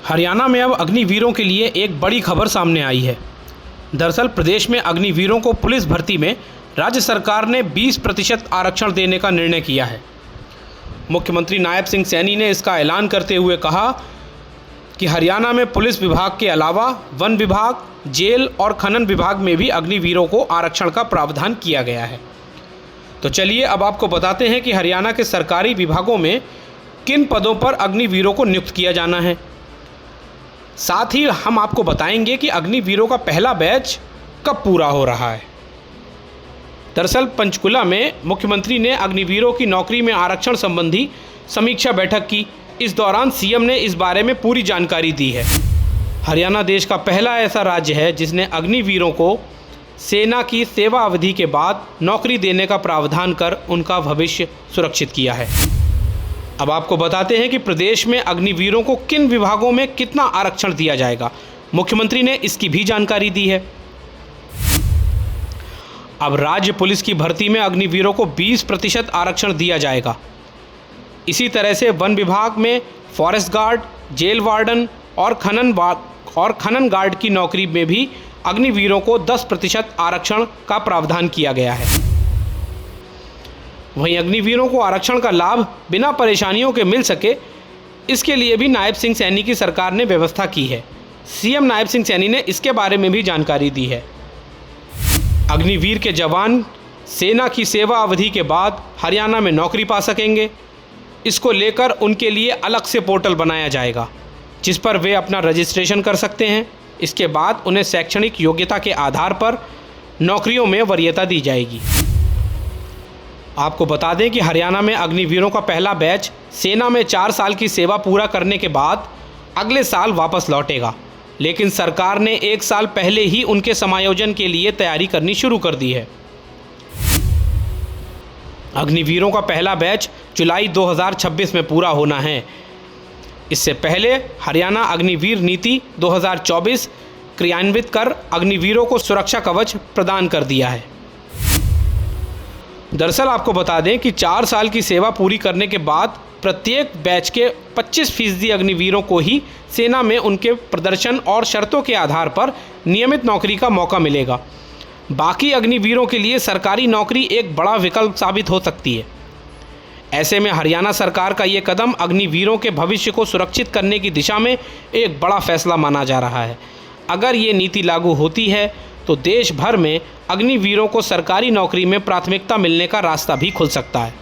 हरियाणा में अब अग्निवीरों के लिए एक बड़ी खबर सामने आई है। दरअसल प्रदेश में अग्निवीरों को पुलिस भर्ती में राज्य सरकार ने 20% आरक्षण देने का निर्णय किया है। मुख्यमंत्री नायब सिंह सैनी ने इसका ऐलान करते हुए कहा कि हरियाणा में पुलिस विभाग के अलावा वन विभाग, जेल और खनन विभाग में भी अग्निवीरों को आरक्षण का प्रावधान किया गया है। तो चलिए अब आपको बताते हैं कि हरियाणा के सरकारी विभागों में किन पदों पर अग्निवीरों को नियुक्त किया जाना है। साथ ही हम आपको बताएंगे कि अग्निवीरों का पहला बैच कब पूरा हो रहा है। दरअसल पंचकुला में मुख्यमंत्री ने अग्निवीरों की नौकरी में आरक्षण संबंधी समीक्षा बैठक की। इस दौरान सीएम ने इस बारे में पूरी जानकारी दी है। हरियाणा देश का पहला ऐसा राज्य है जिसने अग्निवीरों को सेना की सेवा अवधि के बाद नौकरी देने का प्रावधान कर उनका भविष्य सुरक्षित किया है। अब आपको बताते हैं कि प्रदेश में अग्निवीरों को किन विभागों में कितना आरक्षण दिया जाएगा। मुख्यमंत्री ने इसकी भी जानकारी दी है। अब राज्य पुलिस की भर्ती में अग्निवीरों को 20% आरक्षण दिया जाएगा। इसी तरह से वन विभाग में फॉरेस्ट गार्ड, जेल वार्डन और खनन गार्ड की नौकरी में भी अग्निवीरों को 10% आरक्षण का प्रावधान किया गया है। वहीं अग्निवीरों को आरक्षण का लाभ बिना परेशानियों के मिल सके, इसके लिए भी नायब सिंह सैनी की सरकार ने व्यवस्था की है। सीएम नायब सिंह सैनी ने इसके बारे में भी जानकारी दी है। अग्निवीर के जवान सेना की सेवा अवधि के बाद हरियाणा में नौकरी पा सकेंगे। इसको लेकर उनके लिए अलग से पोर्टल बनाया जाएगा जिस पर वे अपना रजिस्ट्रेशन कर सकते हैं। इसके बाद उन्हें शैक्षणिक योग्यता के आधार पर नौकरियों में वरीयता दी जाएगी। आपको बता दें कि हरियाणा में अग्निवीरों का पहला बैच सेना में 4 साल की सेवा पूरा करने के बाद अगले साल वापस लौटेगा, लेकिन सरकार ने 1 साल पहले ही उनके समायोजन के लिए तैयारी करनी शुरू कर दी है। अग्निवीरों का पहला बैच जुलाई 2026 में पूरा होना है। इससे पहले हरियाणा अग्निवीर नीति 2024 क्रियान्वित कर अग्निवीरों को सुरक्षा कवच प्रदान कर दिया है। दरअसल आपको बता दें कि 4 साल की सेवा पूरी करने के बाद प्रत्येक बैच के 25% अग्निवीरों को ही सेना में उनके प्रदर्शन और शर्तों के आधार पर नियमित नौकरी का मौका मिलेगा। बाकी अग्निवीरों के लिए सरकारी नौकरी एक बड़ा विकल्प साबित हो सकती है। ऐसे में हरियाणा सरकार का ये कदम अग्निवीरों के भविष्य को सुरक्षित करने की दिशा में एक बड़ा फैसला माना जा रहा है। अगर ये नीति लागू होती है तो देश भर में अग्निवीरों को सरकारी नौकरी में प्राथमिकता मिलने का रास्ता भी खुल सकता है।